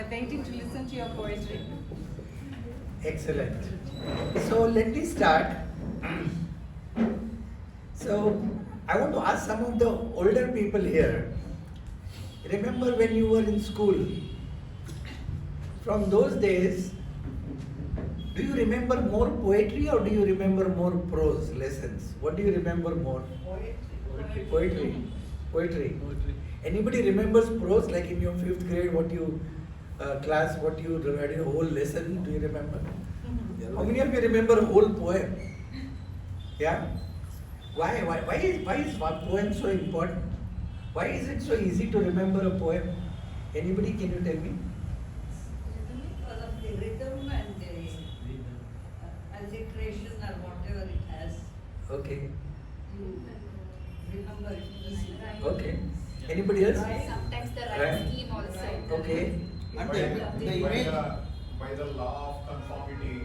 waiting to listen to your poetry. Excellent. So let me start. So I want to ask some of the older people here. Remember when you were in school? From those days, do you remember more poetry or do you remember more prose lessons? What do you remember more? Poetry. Anybody remembers prose, like in your 5th grade, what you read a whole lesson? Do you remember? How many of you remember a whole poem? Yeah? Why is poem so important? Why is it so easy to remember a poem? Anybody, can you tell me? Because of the rhythm and the alliteration or whatever it has. Okay. You remember it easily. Okay. Anybody else? Sometimes the Right. right scheme also. Okay. And by the law of conformity,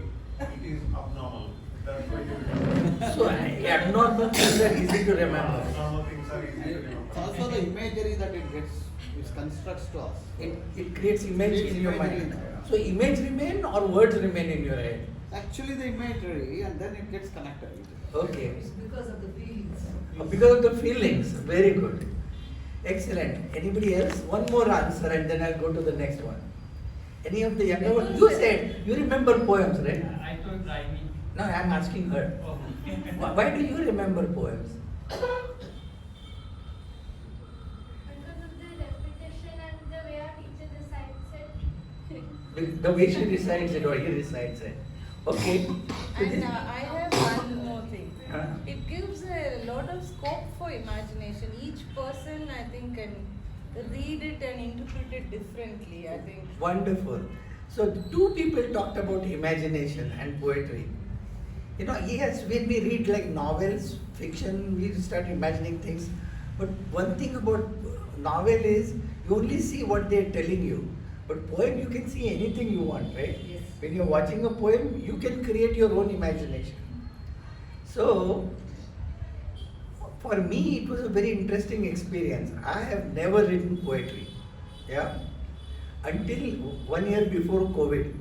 it is abnormal. That's why you remember. So abnormal things are easy to remember. Abnormal things are easy to It's remember. also the imagery that it constructs to us. It creates image Creates in your imagery. mind. So image remain or words remain in your head? Actually, the imagery, and then it gets connected. Okay. It's because of the feelings. Because of the feelings. Very good. Excellent. Anybody else? One more answer and then I'll go to the next one. Any of the younger ones? You said you remember poems, right? I told rhyming. No, I'm asking her. Oh. Why do you remember poems? Because of the repetition and the way our teacher recites it. The way she recites it or he recites it. Okay. And I have one more thing. Huh? It gives a lot of scope for imagination. Each person, I think, can read it and interpret it differently, I think. Wonderful. So two people talked about imagination and poetry. You know, when we read like novels, fiction, we start imagining things. But one thing about novel is you only see what they're telling you. But poem, you can see anything you want, right? Yes. When you're watching a poem, you can create your own imagination. So, for me, it was a very interesting experience. I have never written poetry, yeah, until 1 year before COVID.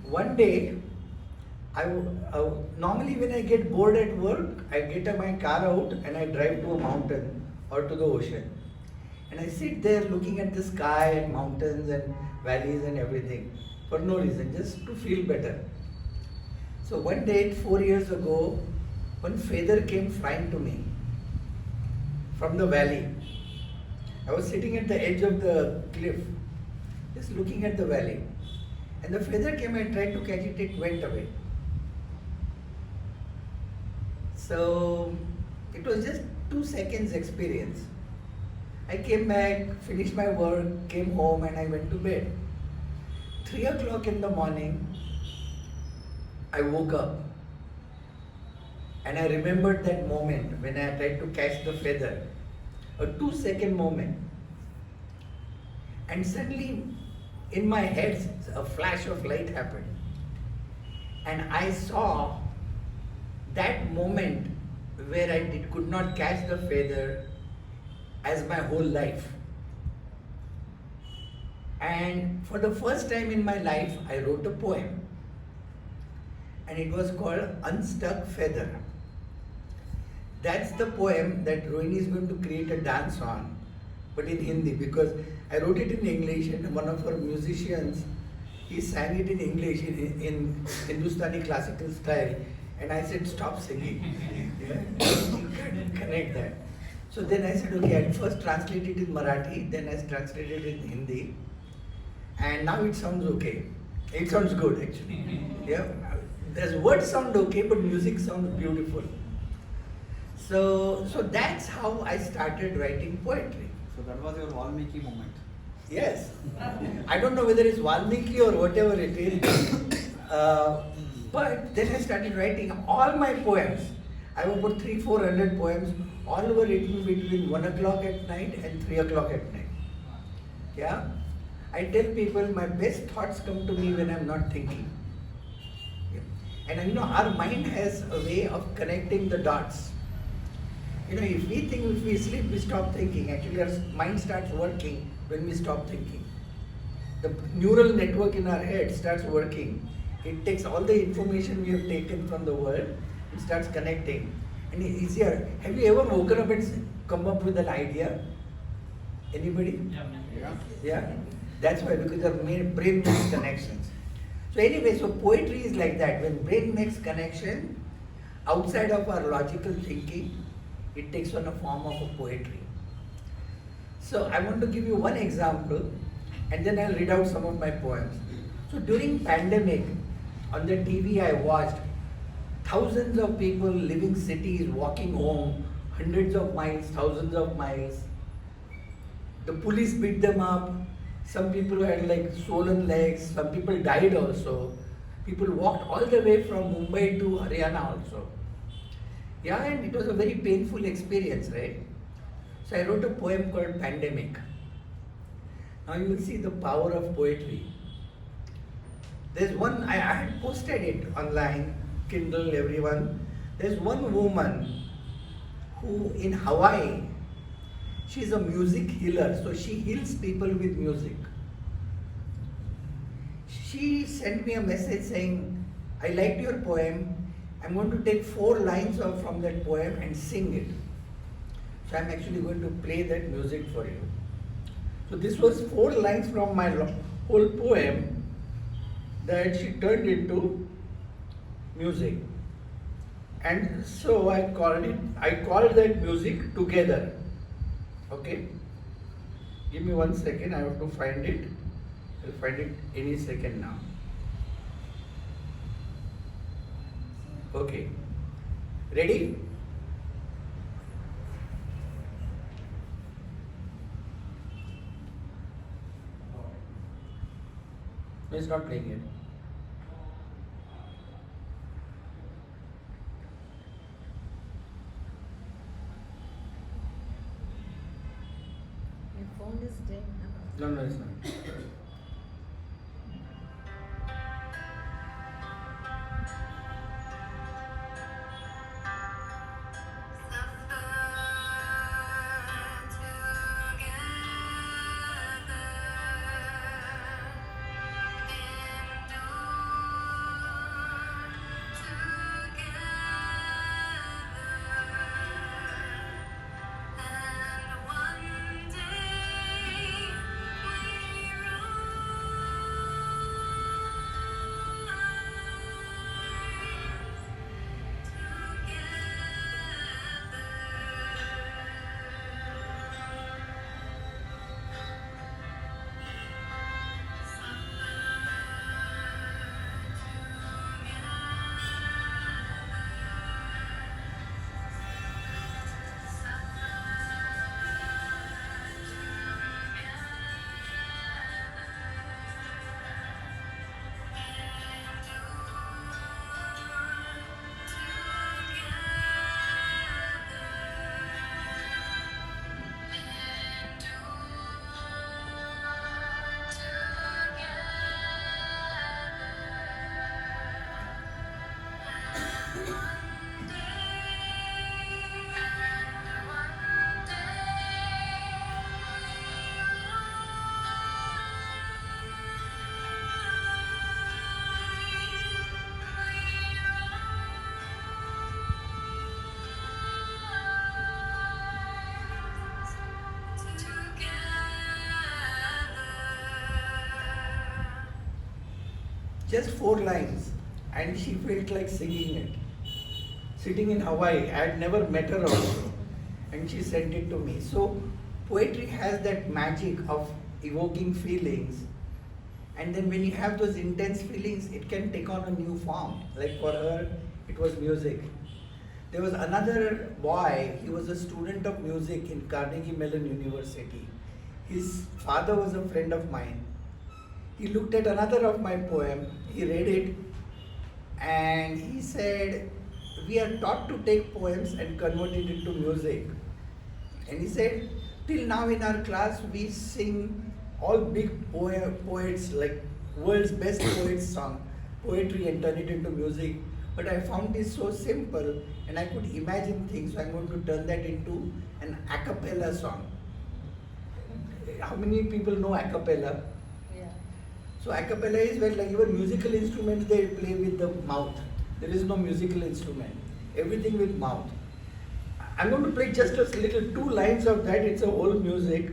One day, normally when I get bored at work, I get my car out and I drive to a mountain or to the ocean. And I sit there looking at the sky and mountains and valleys and everything for no reason, just to feel better. So one day, 4 years ago, one feather came flying to me from the valley. I was sitting at the edge of the cliff, just looking at the valley. And the feather came, I tried to catch it, it went away. So it was just 2 seconds experience. I came back, finished my work, came home and I went to bed. 3 o'clock in the morning, I woke up and I remembered that moment when I tried to catch the feather, a 2-second moment. And suddenly in my head, a flash of light happened. And I saw that moment where I could not catch the feather as my whole life. And for the first time in my life, I wrote a poem. And it was called Unstuck Feather. That's the poem that Rohini is going to create a dance on, but in Hindi, because I wrote it in English and one of our musicians, he sang it in English in Hindustani classical style. And I said, stop singing. Yeah? You can't connect that. So then I said, okay, I'll first translate it in Marathi, then I translated it in Hindi. And now it sounds okay. It sounds good actually. Yeah. There's words sound okay, but music sounds beautiful. So that's how I started writing poetry. So that was your Valmiki moment. Yes. I don't know whether it's Valmiki or whatever it is. But then I started writing all my poems. I have about 300-400 poems. All were written between 1 o'clock at night and 3 o'clock at night. Yeah? I tell people my best thoughts come to me when I'm not thinking. Yeah. And you know, our mind has a way of connecting the dots. You know, if we sleep, we stop thinking. Actually, our mind starts working when we stop thinking. the neural network in our head starts working. It takes all the information we have taken from the world, it starts connecting. And it's easier. Have you ever woken up and come up with an idea? Anybody? Yeah. Yeah? That's why, because the brain makes connections. So anyway, so poetry is like that. When brain makes connection outside of our logical thinking, it takes on a form of a poetry. So I want to give you one example and then I'll read out some of my poems. So during pandemic, on the TV I watched thousands of people leaving cities, walking home, hundreds of miles, thousands of miles. The police beat them up. Some people had like swollen legs. Some people died also. People walked all the way from Mumbai to Haryana also. Yeah, and it was a very painful experience, right? So I wrote a poem called Pandemic. Now you will see the power of poetry. There's one, I had posted it online, Kindle, everyone. There's one woman who in Hawaii, she's a music healer, so she heals people with music. She sent me a message saying, I liked your poem. I'm going to take 4 lines from that poem and sing it. So I'm actually going to play that music for you. So this was 4 lines from my whole poem that she turned into music. And so I called that music Together. Okay? Give me 1 second, I have to find it. I'll find it any second now. Okay. Ready? No, it's not playing yet. Your phone is dead now. No, it's not. Just 4 lines, and she felt like singing it. Sitting in Hawaii, I had never met her also, and she sent it to me. So poetry has that magic of evoking feelings, and then when you have those intense feelings, it can take on a new form. Like for her, it was music. There was another boy, he was a student of music in Carnegie Mellon University. His father was a friend of mine. He looked at another of my poem, he read it, and he said, we are taught to take poems and convert it into music. And he said, till now in our class we sing all big poets, like world's best poets song, poetry, and turn it into music. But I found this so simple and I could imagine things, so I'm going to turn that into an a cappella song. How many people know a cappella? Yeah. So a cappella is where like even musical instruments they play with the mouth. There is no musical instrument. Everything with mouth. I'm going to play just a little 2 lines of that. It's a whole music.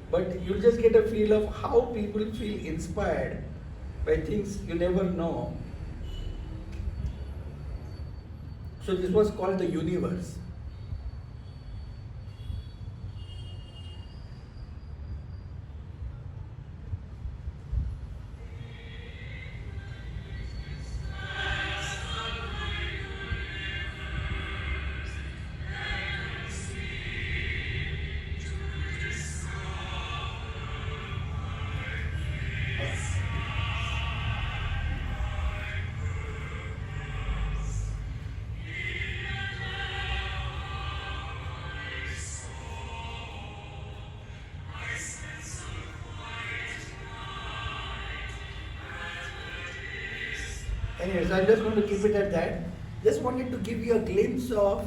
But you'll just get a feel of how people feel inspired by things you never know. So this was called the universe. Anyways, I'm just going to keep it at that. Just wanted to give you a glimpse of,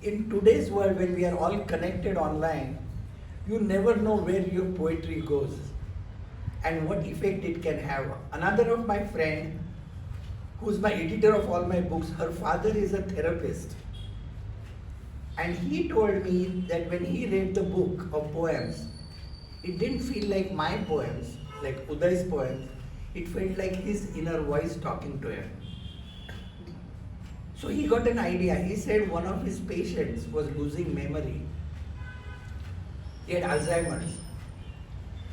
in today's world when we are all connected online, you never know where your poetry goes and what effect it can have. Another of my friend, who's my editor of all my books, her father is a therapist. And he told me that when he read the book of poems, it didn't feel like my poems, like Uday's poems, it felt like his inner voice talking to him. So he got an idea. He said one of his patients was losing memory. He had Alzheimer's.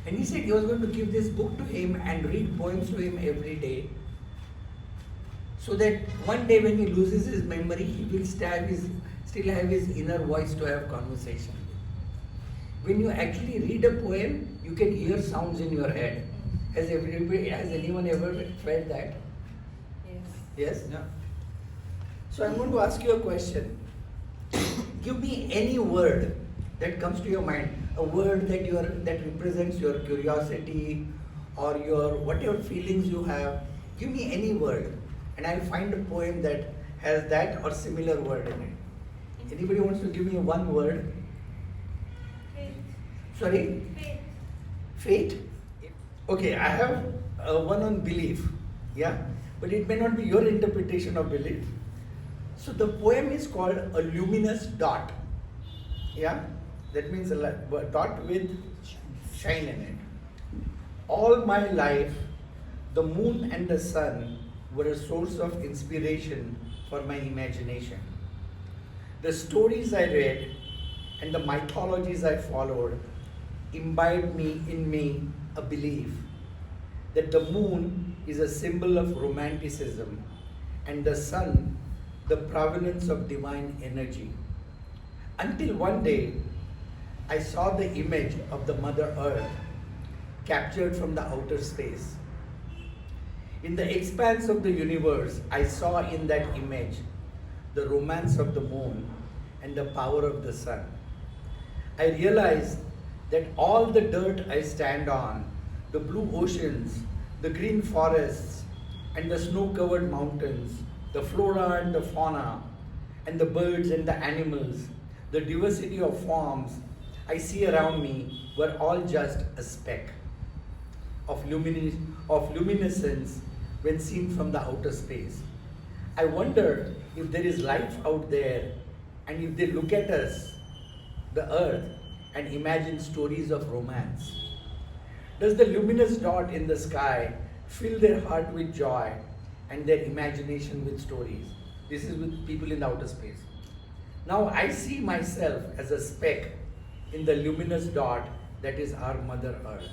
And he said he was going to give this book to him and read poems to him every day. So that one day when he loses his memory, he will still have his inner voice to have conversation. When you actually read a poem, you can hear sounds in your head. Has anyone ever felt that? Yes. Yes? Yeah. So I'm going to ask you a question. Give me any word that comes to your mind, a word that represents your curiosity or your whatever feelings you have. Give me any word, and I'll find a poem that has that or similar word in it. Anybody wants to give me one word? Faith. Sorry? Faith. Fate? Okay, I have one on belief, yeah, but it may not be your interpretation of belief. So the poem is called A Luminous Dot, yeah, that means a dot with shine in it. All my life, the moon and the sun were a source of inspiration for my imagination. The stories I read and the mythologies I followed imbibed in me a belief that the moon is a symbol of romanticism and the sun the provenance of divine energy. Until one day, I saw the image of the Mother Earth captured from the outer space. In the expanse of the universe, I saw in that image the romance of the moon and the power of the sun. I realized that all the dirt I stand on, the blue oceans, the green forests, and the snow-covered mountains, the flora and the fauna, and the birds and the animals, the diversity of forms I see around me were all just a speck of luminescence when seen from the outer space. I wonder if there is life out there, and if they look at us, the earth, and imagine stories of romance. Does the luminous dot in the sky fill their heart with joy and their imagination with stories? This is with people in outer space. Now I see myself as a speck in the luminous dot that is our Mother Earth.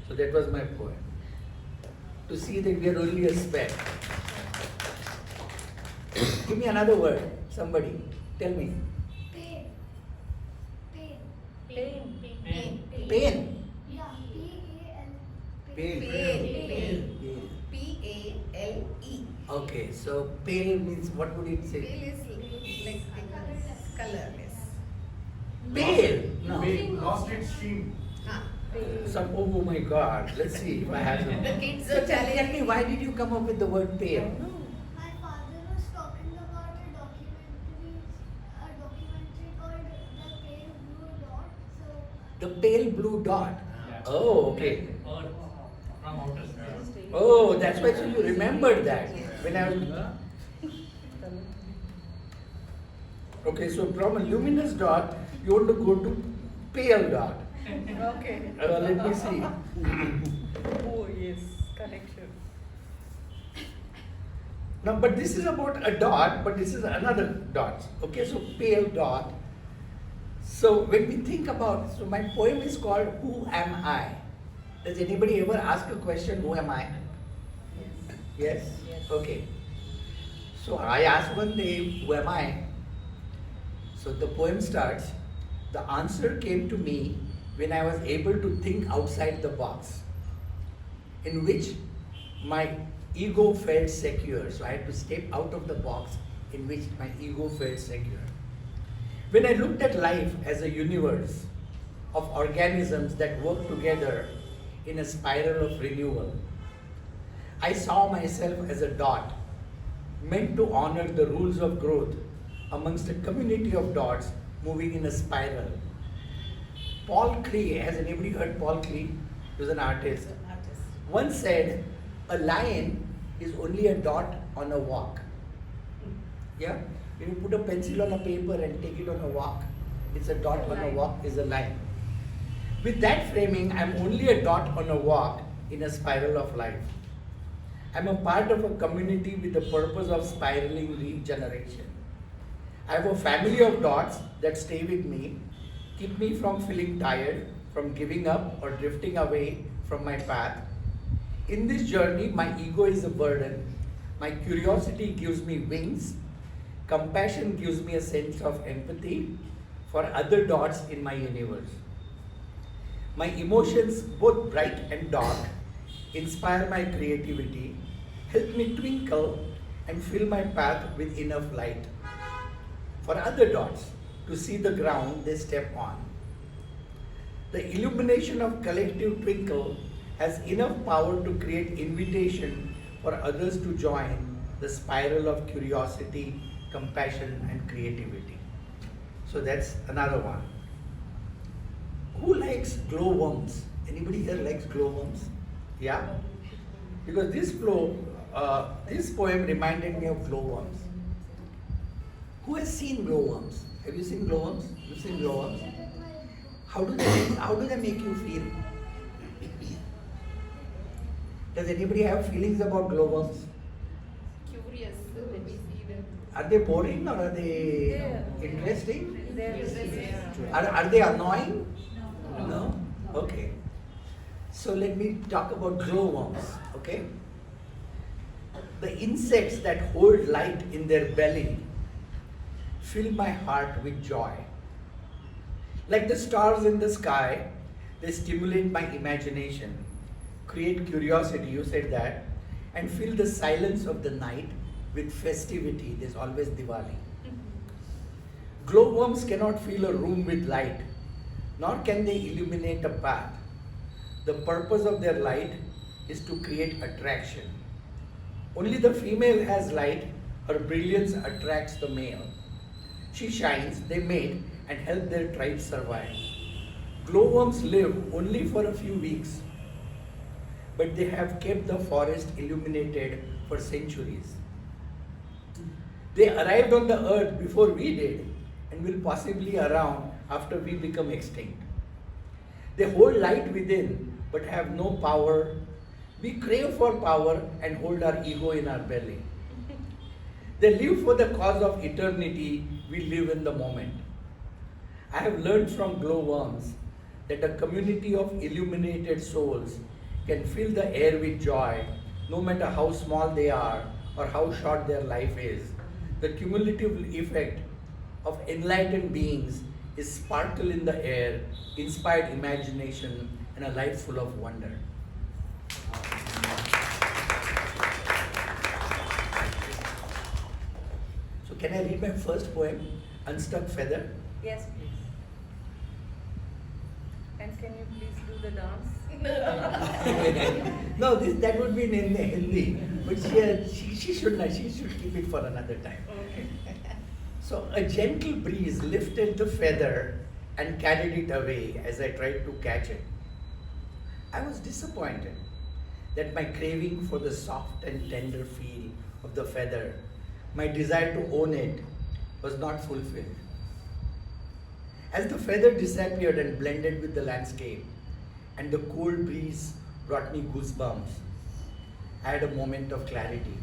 So that was my poem. To see that we are only a speck. Give me another word, somebody. Tell me. Pain. Pain. Pain. Pain. Pain. Yeah. P-A-N. Pain. Pain. P-A-L-E. Okay, so pale means what would it say? Pale is like colorless. Pale. No. Lost its sheen. Ah. Some. Oh my God. Let's see if I have some. The kids So are tell challenging. me, why did you come up with the word pale? My father was talking about a documentary called The Pale Blue Dot. So The pale blue dot. Yeah. Oh, okay. Earth from outer space. Oh, that's why so you remembered that. When I was okay, so from a luminous dot, you want to go to pale dot. Okay. Let me see. Oh yes, connection. Now, but this is about a dot, but this is another dot. Okay, so pale dot. So when we think about, so my poem is called Who Am I? Does anybody ever ask a question, who am I? Yes? Yes. Okay. So I asked one day, who am I? So the poem starts, the answer came to me when I was able to think outside the box, in which my ego felt secure. So I had to step out of the box in which my ego felt secure. When I looked at life as a universe of organisms that work together in a spiral of renewal, I saw myself as a dot meant to honor the rules of growth amongst a community of dots moving in a spiral. Paul Klee, has anybody heard Paul Klee? He was an artist. Once said, a lion is only a dot on a walk. Yeah? When you put a pencil on a paper and take it on a walk, it's a dot on a walk is a line. With that framing, I'm only a dot on a walk in a spiral of life. I'm a part of a community with the purpose of spiraling regeneration. I have a family of dots that stay with me, keep me from feeling tired, from giving up or drifting away from my path. In this journey, my ego is a burden. My curiosity gives me wings. Compassion gives me a sense of empathy for other dots in my universe. My emotions, both bright and dark, inspire my creativity, help me twinkle and fill my path with enough light for other dots to see the ground they step on. The illumination of collective twinkle has enough power to create invitation for others to join the spiral of curiosity, compassion and creativity. So that's another one. Who likes glowworms? Anybody here likes glowworms? Yeah? Because this poem reminded me of glowworms. Who has seen glowworms? Have you seen glowworms? You've seen glowworms? How do they make you feel? Does anybody have feelings about glowworms? Curious when we see them. Are they boring or are they Yeah. interesting? They're Are they annoying? No? Okay. So let me talk about glowworms, okay? The insects that hold light in their belly fill my heart with joy. Like the stars in the sky, they stimulate my imagination, create curiosity, you said that, and fill the silence of the night with festivity. There's always Diwali. Glowworms cannot fill a room with light, nor can they illuminate a path. The purpose of their light is to create attraction. Only the female has light, her brilliance attracts the male. She shines, they mate, and help their tribe survive. Glowworms live only for a few weeks, but they have kept the forest illuminated for centuries. They arrived on the earth before we did, and will possibly around after we become extinct. They hold light within, but have no power. We crave for power and hold our ego in our belly. They live for the cause of eternity, we live in the moment. I have learned from glowworms that a community of illuminated souls can fill the air with joy, no matter how small they are or how short their life is. The cumulative effect of enlightened beings is sparkle in the air, inspired imagination, and a life full of wonder. So can I read my first poem, Unstuck Feather? Yes, please. And can you please do the dance? No, that would be in Hindi, but she should not. She should keep it for another time. Okay. So a gentle breeze lifted the feather and carried it away as I tried to catch it. I was disappointed. that my craving for the soft and tender feel of the feather, my desire to own it, was not fulfilled. As the feather disappeared and blended with the landscape, and the cold breeze brought me goosebumps, I had a moment of clarity.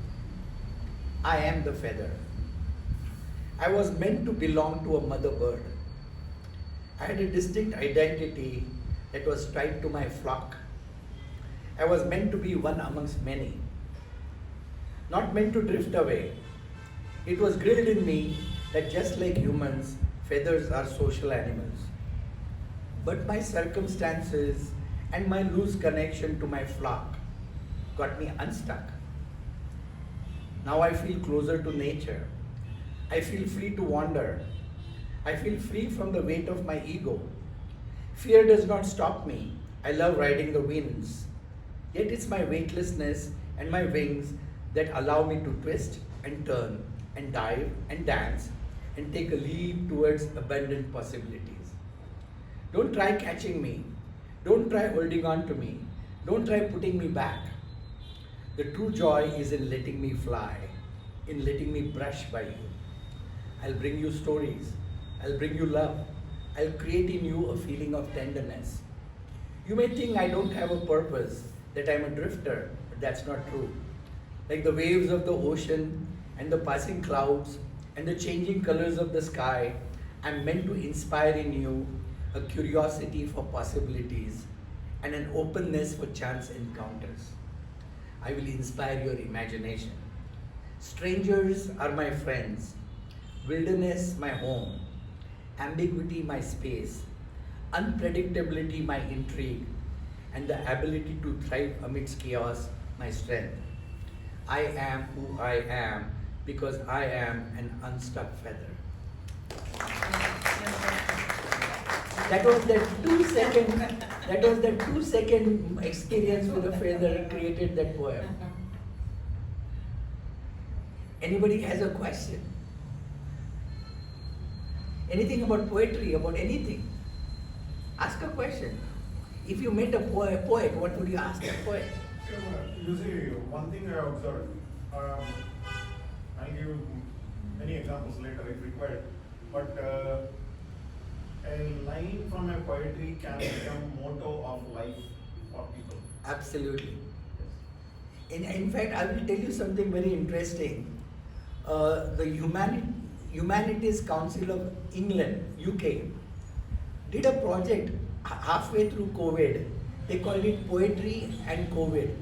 I am the feather. I was meant to belong to a mother bird. I had a distinct identity that was tied to my flock. I was meant to be one amongst many, not meant to drift away. It was drilled in me that just like humans, feathers are social animals. But my circumstances and my loose connection to my flock got me unstuck. Now I feel closer to nature. I feel free to wander. I feel free from the weight of my ego. Fear does not stop me. I love riding the winds. Yet it's my weightlessness and my wings that allow me to twist and turn and dive and dance and take a leap towards abundant possibilities. Don't try catching me. Don't try holding on to me. Don't try putting me back. The true joy is in letting me fly, in letting me brush by you. I'll bring you stories. I'll bring you love. I'll create in you a feeling of tenderness. You may think I don't have a purpose, that I'm a drifter, but that's not true. Like the waves of the ocean and the passing clouds and the changing colors of the sky, I'm meant to inspire in you a curiosity for possibilities and an openness for chance encounters. I will inspire your imagination. Strangers are my friends, wilderness my home, ambiguity my space, unpredictability my intrigue, and the ability to thrive amidst chaos my strength. I am who I am because I am an unstuck feather. That was the 2 second experience with a feather created that poem. Anybody has a question? Anything about poetry, about anything? Ask a question. If you met a poet, what would you ask that poet? You see, one thing I observed, I'll give many examples later if required, but a line from a poetry can become motto of life for people. Absolutely. In fact, I will tell you something very interesting. The Humanities Council of England, UK, did a project halfway through COVID. They called it Poetry and COVID.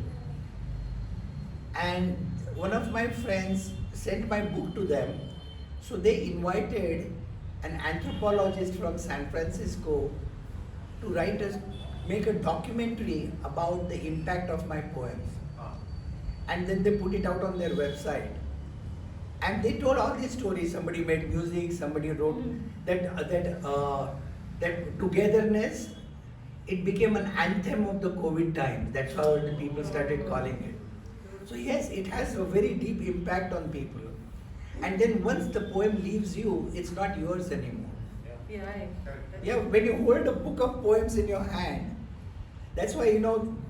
And one of my friends sent my book to them. So they invited an anthropologist from San Francisco to make a documentary about the impact of my poems. And then they put it out on their website. And they told all these stories. Somebody made music, somebody wrote that togetherness. It became an anthem of the COVID time. That's how the people started calling it. So yes, it has a very deep impact on people. And then once the poem leaves you, it's not yours anymore. Yeah, when you hold a book of poems in your hand, that's why,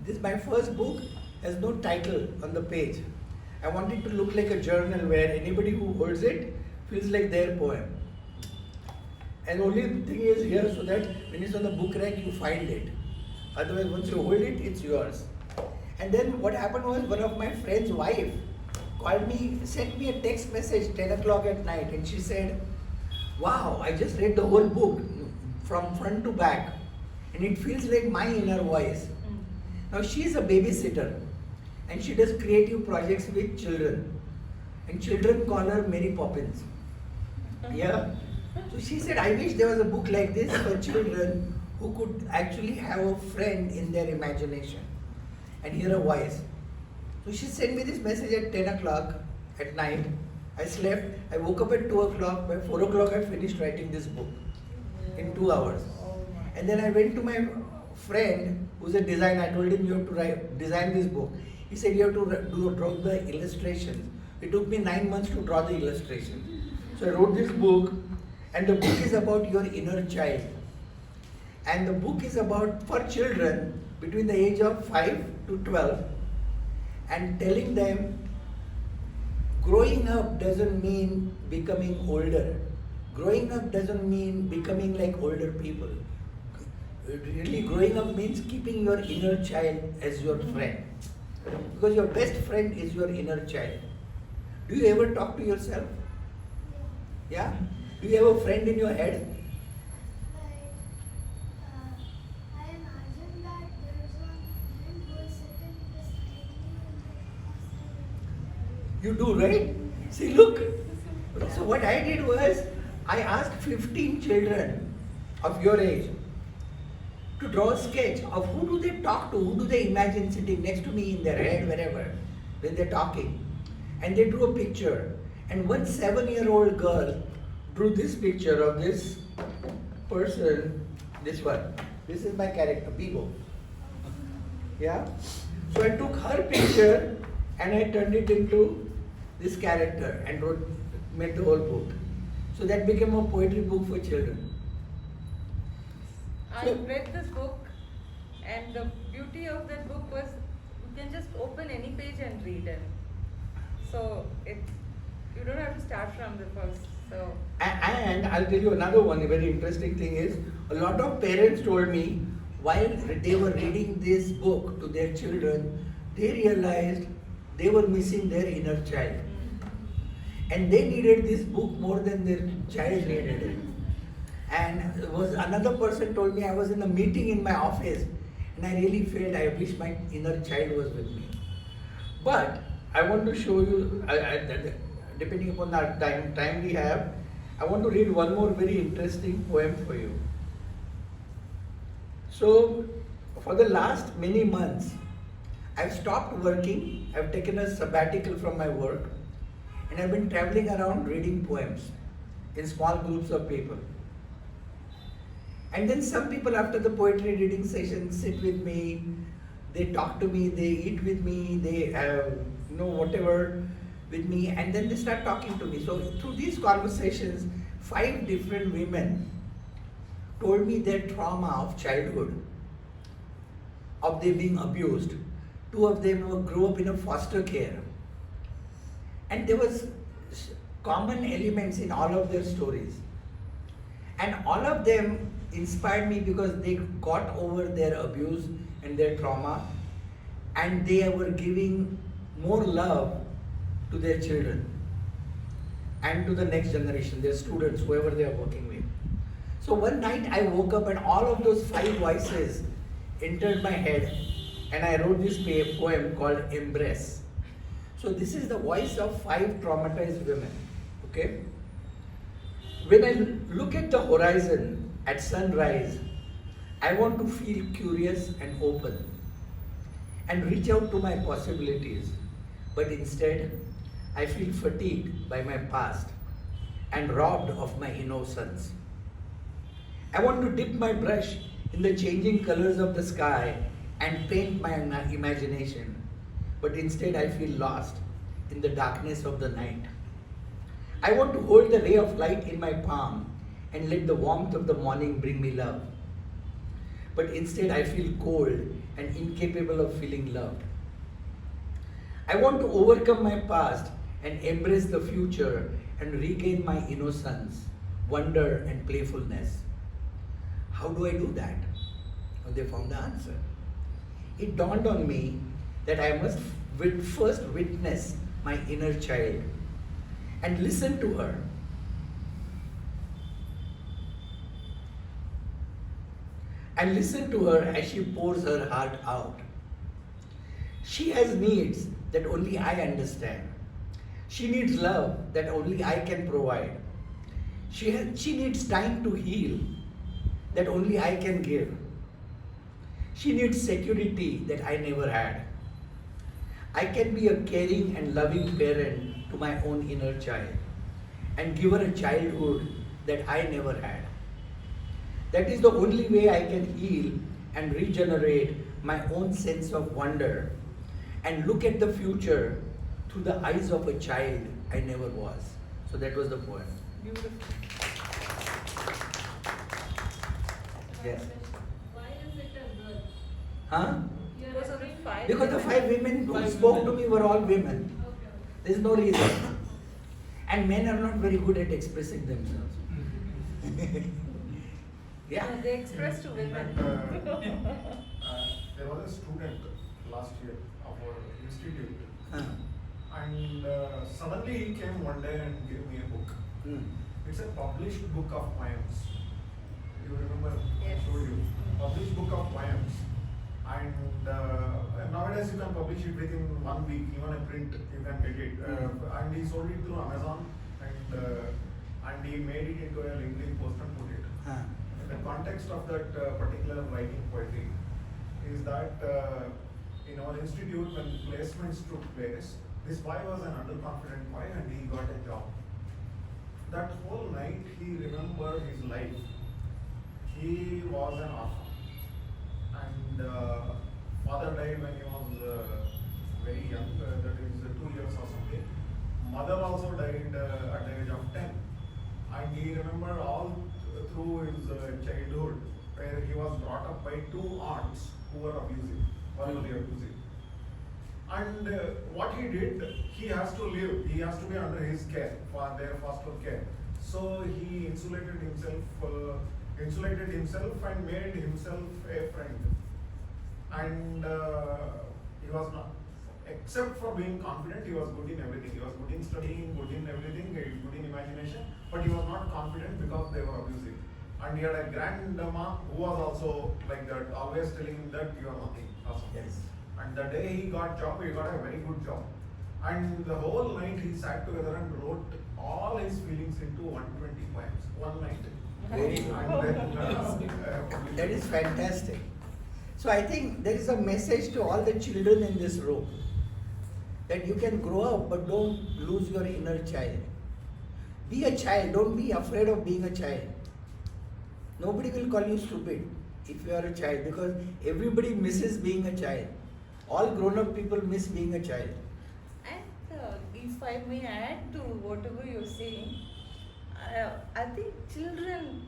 this my first book has no title on the page. I want it to look like a journal where anybody who holds it feels like their poem. And only thing is here so that when it's on the book rack, you find it. Otherwise, once you hold it, it's yours. And then what happened was one of my friend's wife called me, sent me a text message 10 o'clock at night, and she said, "Wow, I just read the whole book from front to back, and it feels like my inner voice." Now she's a babysitter, and she does creative projects with children, and children call her Mary Poppins. Yeah. So she said, "I wish there was a book like this for children who could actually have a friend in their imagination and hear a voice." So she sent me this message at 10 o'clock at night. I slept, I woke up at 2 o'clock, by 4 o'clock I finished writing this book in 2 hours. And then I went to my friend who's a designer. I told him, "You have to design this book." He said, "You have to draw the illustrations." It took me 9 months to draw the illustration. So I wrote this book, and the book is about your inner child. And the book is about, for children between the age of 5 to 12, and telling them growing up doesn't mean becoming older. Growing up doesn't mean becoming like older people. Really, growing up means keeping your inner child as your friend. Because your best friend is your inner child. Do you ever talk to yourself? Yeah? Do you have a friend in your head? Like, I imagine that there is one friend who is sitting beside me in the hostel. You do, right? See, look. So what I did was, I asked 15 children of your age to draw a sketch of who do they talk to, who do they imagine sitting next to me in their head, wherever, when they're talking. And they drew a picture. And one 7-year-old girl drew this picture of this person, this one. This is my character, Bibo. Yeah? So I took her picture and I turned it into this character and made the whole book. So that became a poetry book for children. I read this book, and the beauty of that book was you can just open any page and read it. So you don't have to start from the first. So And I'll tell you another one, a very interesting thing is, a lot of parents told me while they were reading this book to their children, they realized they were missing their inner child. And they needed this book more than their child needed it. And another person told me, I was in a meeting in my office and I really felt I wish my inner child was with me. But I want to show you, depending upon the time we have, I want to read one more very interesting poem for you. So, for the last many months, I've stopped working, I've taken a sabbatical from my work, and I've been traveling around reading poems in small groups of people. And then some people after the poetry reading session sit with me, they talk to me, they eat with me, they whatever with me, and then they start talking to me. So through these conversations, 5 different women told me their trauma of childhood, of them being abused. 2 of them grew up in a foster care. And there was common elements in all of their stories. And all of them inspired me because they got over their abuse and their trauma, and they were giving more love to their children and to the next generation, their students, whoever they are working with. So one night I woke up and all of those 5 voices entered my head, and I wrote this poem called Embrace. So this is the voice of 5 traumatized women, okay? When I look at the horizon at sunrise, I want to feel curious and open and reach out to my possibilities. But instead, I feel fatigued by my past and robbed of my innocence. I want to dip my brush in the changing colors of the sky and paint my imagination. But instead, I feel lost in the darkness of the night. I want to hold the ray of light in my palm and let the warmth of the morning bring me love. But instead, I feel cold and incapable of feeling loved. I want to overcome my past and embrace the future and regain my innocence, wonder, and playfulness. How do I do that? Well, they found the answer. It dawned on me that I must first witness my inner child and listen to her. And listen to her as she pours her heart out. She has needs that only I understand. She needs love that only I can provide. She needs time to heal that only I can give. She needs security that I never had. I can be a caring and loving parent to my own inner child and give her a childhood that I never had. That is the only way I can heal and regenerate my own sense of wonder and look at the future through the eyes of a child I never was. So that was the poem. beautiful. Yes. Why is it a girl? Huh? You're Because of the referring- 5 Because the 5 women who spoke to me were all women. There's no reason. And men are not very good at expressing themselves. Yeah. No, they express to In women. fact, there was a student last year of our institute, and suddenly he came one day and gave me a book. It's a published book of poems. You remember? I Yes. showed you. Published book of poems. And nowadays you can publish it within 1 week, even a print you can get it. And he sold it through Amazon, and he made it into a LinkedIn post and put it. The context of that particular writing poetry is that in our institute, when placements took place, this boy was an underconfident boy and he got a job. That whole night he remembered his life. He was an orphan, and father died when he was very young, that is 2 years or something. Mother also died at the age of 10, and he remembered all through his childhood, where he was brought up by 2 aunts who were abusive, verbally abusive. And what he did, he has to live, he has to be under his care, for their foster care. So he insulated himself and made himself a friend. And he was not, except for being confident, he was good in everything. He was good in studying, good in everything, good in imagination, but he was not confident because they were abusive. And he had a grandma who was also like that, always telling him that you are nothing. Awesome. Yes. And the day he got job, he got a very good job. And the whole night he sat together and wrote all his feelings into 120 poems, one night. Very good. And then, That is fantastic. So I think there is a message to all the children in this room that you can grow up but don't lose your inner child. Be a child, don't be afraid of being a child. Nobody will call you stupid if you are a child, because everybody misses being a child. All grown-up people miss being a child. And if I may add to whatever you're saying, I think children,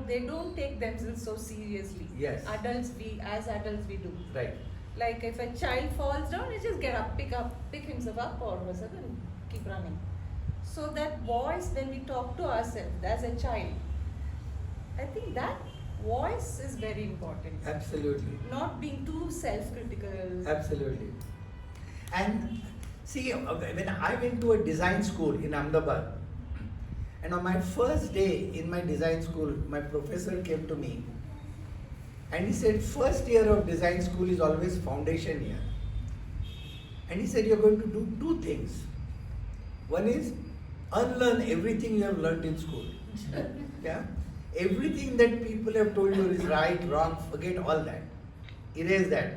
they don't take themselves so seriously. Yes. As adults we do. Right. Like if a child falls down, you just get up, pick himself up or herself and keep running. So that voice, when we talk to ourselves as a child, I think that voice is very important. Absolutely. Not being too self-critical. Absolutely. And see, when I went to a design school in Ahmedabad, and on my first day in my design school, my professor came to me and he said, first year of design school is always foundation year. And he said, you're going to do 2 things. One is unlearn everything you have learned in school. Yeah? Everything that people have told you is right, wrong, forget all that. Erase that.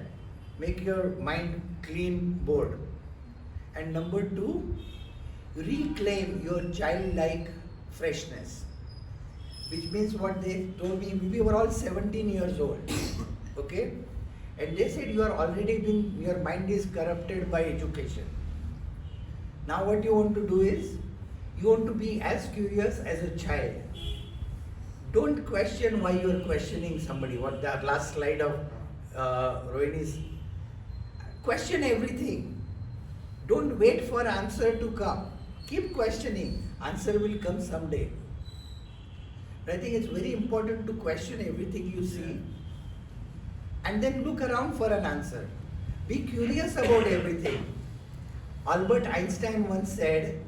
Make your mind clean board. And number 2, reclaim your childlike freshness. Which means what they told me, we were all 17 years old. Okay? And they said your mind is corrupted by education. Now what you want to do is, you want to be as curious as a child. Don't question why you are questioning somebody. What the last slide of Rohini's. Question everything. Don't wait for answer to come. Keep questioning. Answer will come someday. But I think it's very important to question everything you see and then look around for an answer. Be curious about everything. Albert Einstein once said,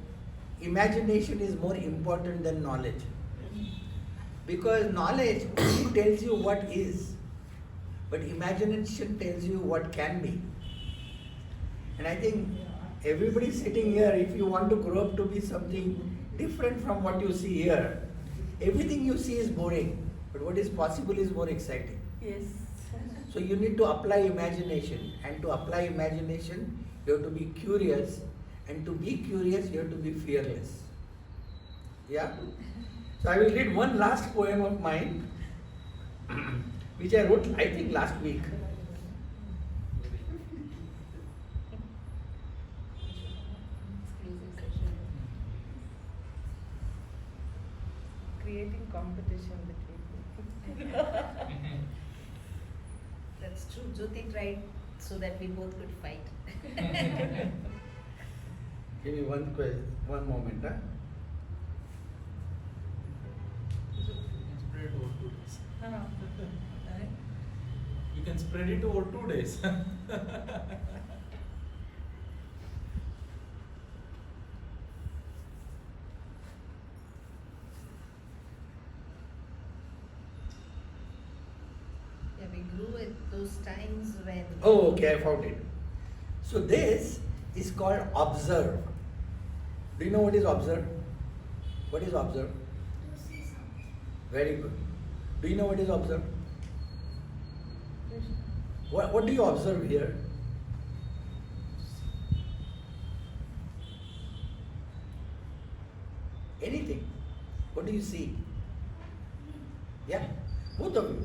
imagination is more important than knowledge. Because knowledge only tells you what is, but imagination tells you what can be. And I think everybody sitting here, if you want to grow up to be something different from what you see here, everything you see is boring, but what is possible is more exciting. Yes. So you need to apply imagination, and to apply imagination, you have to be curious, and to be curious, you have to be fearless. Yeah? So I will read one last poem of mine, which I wrote, I think, last week. Creating competition between people. That's true. Jyoti tried so that we both could fight. Give me one moment, huh? Spread over 2 days. Right? You can spread it over 2 days. Yeah, we grew at those times when. Oh, okay, I found it. So this is called observe. Do you know what is observe? What is observe? To see something. Very good. Do you know what is observe? What do you observe here? Anything. What do you see? Me. Yeah, both of you.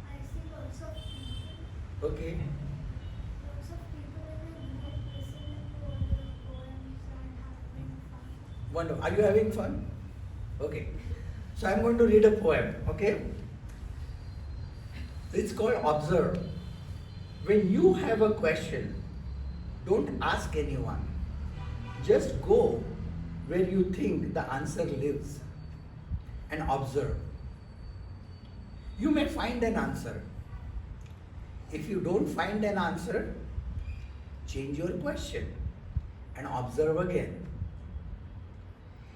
I see lots of people. Okay. Lots of people in a group listening to all the poems and having fun. Wonderful. Are you having fun? Okay. So I'm going to read a poem, okay? It's called Observe. When you have a question, don't ask anyone. Just go where you think the answer lives and observe. You may find an answer. If you don't find an answer, change your question and observe again.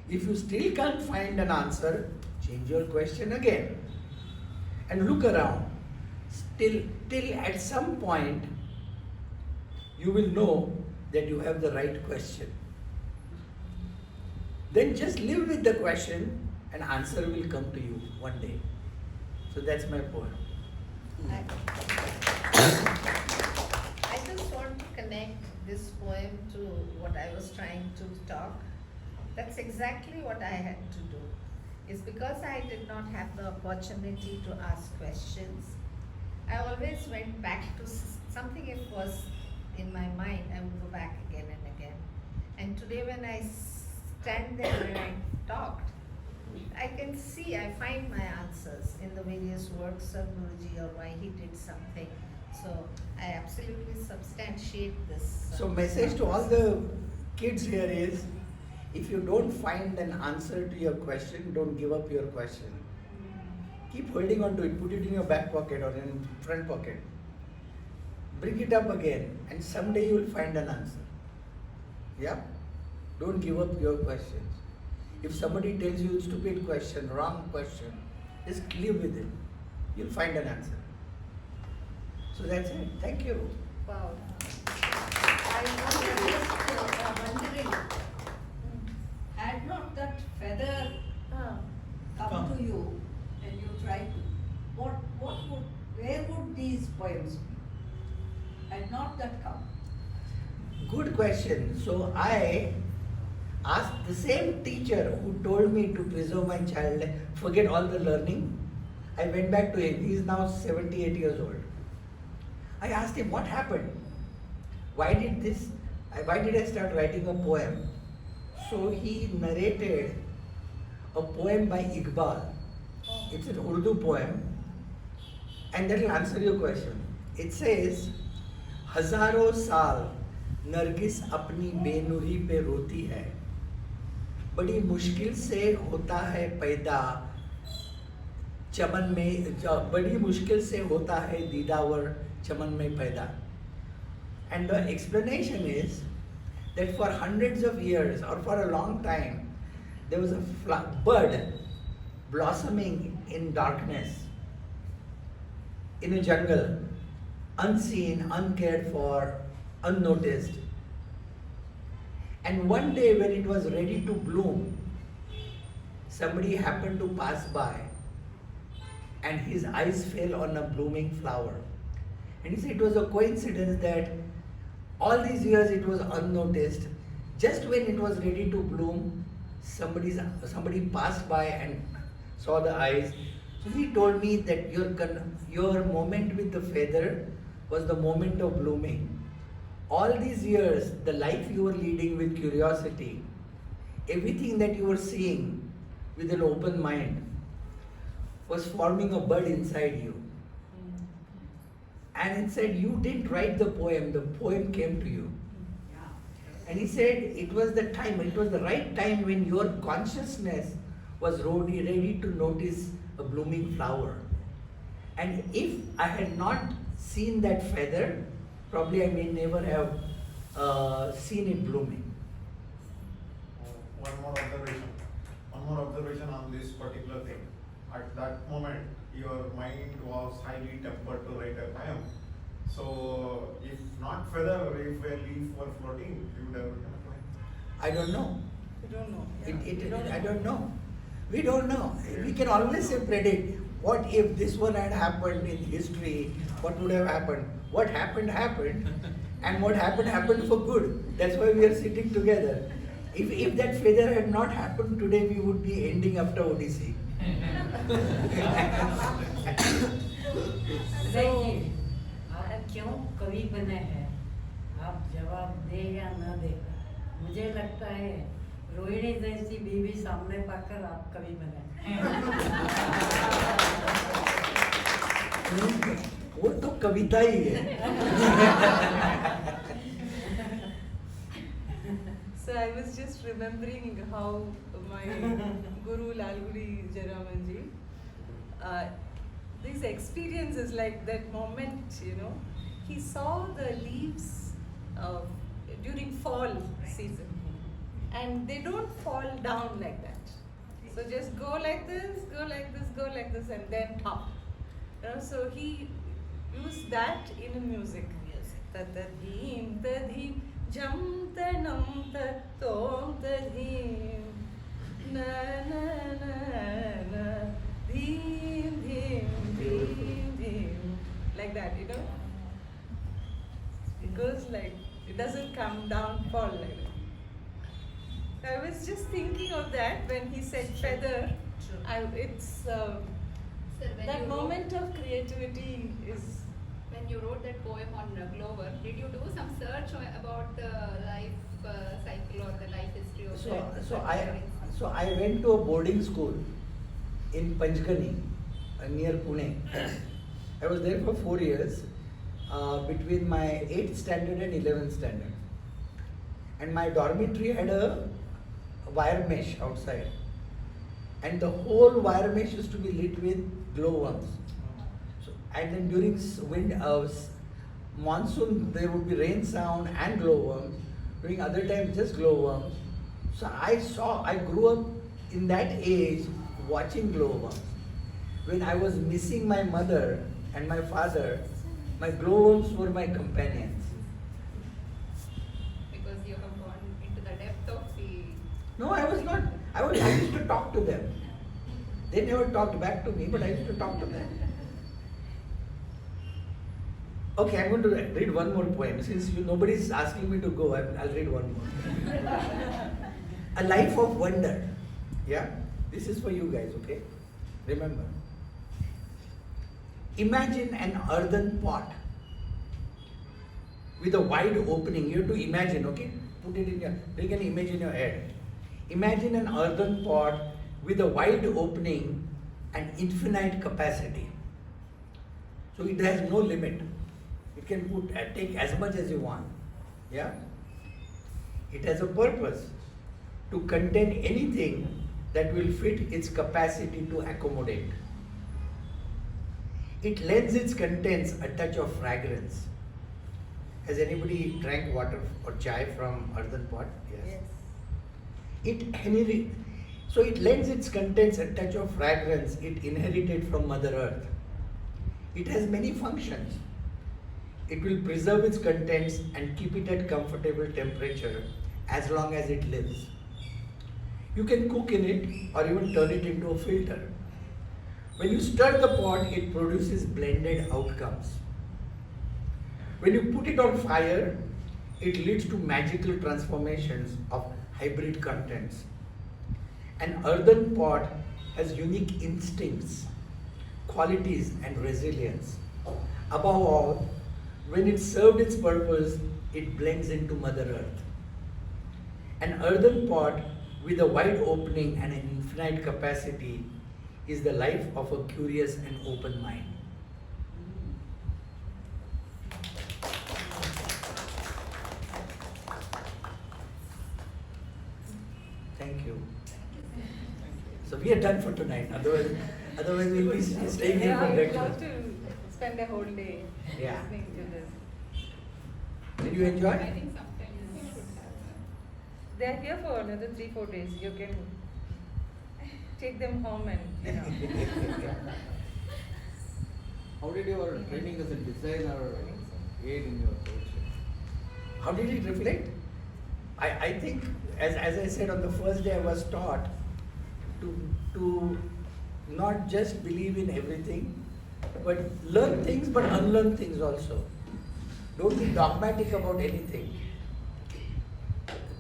If you still can't find an answer, change your question again and look around. Till at some point you will know that you have the right question. Then just live with the question and answer will come to you one day. So that's my poem. I just want to connect this poem to what I was trying to talk. That's exactly what I had to do. It's because I did not have the opportunity to ask questions. I always went back to something if was in my mind, I would go back again and again. And today when I stand there and I talked, I can see, I find my answers in the various works of Guruji or why he did something. So I absolutely substantiate this. So message to all the kids here is, if you don't find an answer to your question, don't give up your question. Keep holding on to it, put it in your back pocket or in front pocket. Bring it up again and someday you will find an answer. Yeah? Don't give up your questions. If somebody tells you stupid question, wrong question, just live with it. You'll find an answer. So that's it. Thank you. Wow. I was wondering, had not that feather Come. to you and you tried to, where would these poems be? Had not that come? Good question. So I asked the same teacher who told me to preserve my child, forget all the learning. I went back to him. He is now 78 years old. I asked him what happened. Why did I start writing a poem? So he narrated a poem by Iqbal. It's an Urdu poem, and that will answer your question. It says, हजारों साल नरगिस अपनी बेनुरी पे रोती है, बड़ी मुश्किल से होता है पैदा चमन में, बड़ी मुश्किल से होता है दीदावर चमन में पैदा. And the explanation is that for hundreds of years or for a long time, there was a bird blossoming in darkness, in a jungle, unseen, uncared for, unnoticed. And one day when it was ready to bloom, somebody happened to pass by and his eyes fell on a blooming flower. And he said it was a coincidence that all these years it was unnoticed. Just when it was ready to bloom, somebody passed by and saw the eyes. So he told me that your moment with the feather was the moment of blooming. All these years, the life you were leading with curiosity, everything that you were seeing with an open mind was forming a bud inside you. And it said, you didn't write the poem came to you. And he said it was the time, it was the right time when your consciousness was ready to notice a blooming flower. And if I had not seen that feather, probably I may never have seen it blooming. One more observation. One more observation on this particular thing. At that moment, your mind was highly tempered to write a poem. So, if not feather, if a leaf were floating, you would have written a poem. I don't know. You don't know. I don't know. We don't know. We can always say predict. What if this one had happened in history? What would have happened? What happened, happened. And what happened, happened for good. That's why we are sitting together. If that feather had not happened today, we would be ending after Odyssey. देखिए, आप क्यों कवि बने हैं? आप जवाब दे या न दे, मुझे लगता है रोहिणी जैसी बीवी सामने पाकर आप कवि बने। वो तो कविता ही है। So I was just remembering how my Guru Lalguri Jaramanji, these experiences, like that moment, he saw the leaves during fall season, and they don't fall down like that. So just go like this, go like this, go like this, and then top. So he used that in a music. Tadadhim, tadhim, jam tanam tatom tadhim, na na na na, dhim dhim dhim dhim, like that, It goes like, it doesn't come down, fall like that. I was just thinking of that when he said feather. It's Sir, when that you moment of creativity is. When you wrote that poem on Glover, did you do some search about the life cycle or the life history of that? So I went to a boarding school in Panchgani, near Pune. I was there for 4 years, between my 8th standard and 11th standard. And my dormitory had a wire mesh outside. And the whole wire mesh used to be lit with glowworms. And then during monsoon, there would be rain sound and glowworms. During other times, just glowworms. So I grew up in that age watching glowworms. When I was missing my mother and my father, my glowworms were my companions. Because you have gone into the depth of the. No, I was not. I used to talk to them. They never talked back to me, but I used to talk to them. Okay, I'm going to read one more poem. Since nobody is asking me to go, I'll read one more. A life of wonder. Yeah? This is for you guys, okay? Remember. Imagine an earthen pot with a wide opening. You have to imagine, okay? Put it in take an image in your head. Imagine an earthen pot with a wide opening and infinite capacity. So it has no limit. You can take as much as you want. Yeah? It has a purpose to contain anything that will fit its capacity to accommodate. It lends its contents a touch of fragrance. Has anybody drank water or chai from earthen pot? Yes. So it lends its contents a touch of fragrance it inherited from Mother Earth. It has many functions. It will preserve its contents and keep it at comfortable temperature as long as it lives. You can cook in it or even turn it into a filter. When you stir the pot, it produces blended outcomes. When you put it on fire, it leads to magical transformations of hybrid contents. An earthen pot has unique instincts, qualities, and resilience. Above all, when it served its purpose, it blends into Mother Earth. An earthen pot with a wide opening and an infinite capacity is the life of a curious and open mind. Thank you. So we are done for tonight. Otherwise we'll be staying here Yeah, for I would love breakfast. to spend a whole day Yeah. listening to this. Did you enjoy? I think sometimes we should have. They are here for another 3-4 days. You can take them home and How did your training as a designer aid in your poetry? How did it reflect? I think, as I said on the first day, I was taught to not just believe in everything, but learn things but unlearn things also. Don't be dogmatic about anything.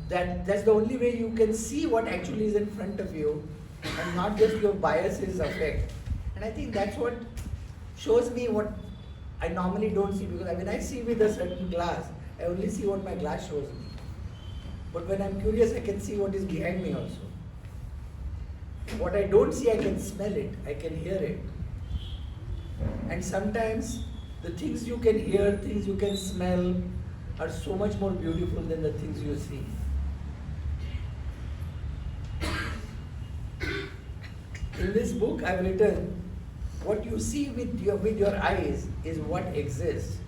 That's the only way you can see what actually is in front of you and not just your biases affect. And I think that's what shows me what I normally don't see, because when I see with a certain glass, I only see what my glass shows me. But when I'm curious, I can see what is behind me also. What I don't see, I can smell it, I can hear it. And sometimes the things you can hear, things you can smell are so much more beautiful than the things you see. In this book, I've written, what you see with your eyes is what exists,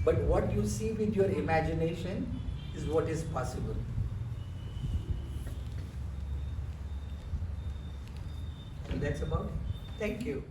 but what you see with your imagination is what is possible. And that's about it. Thank you.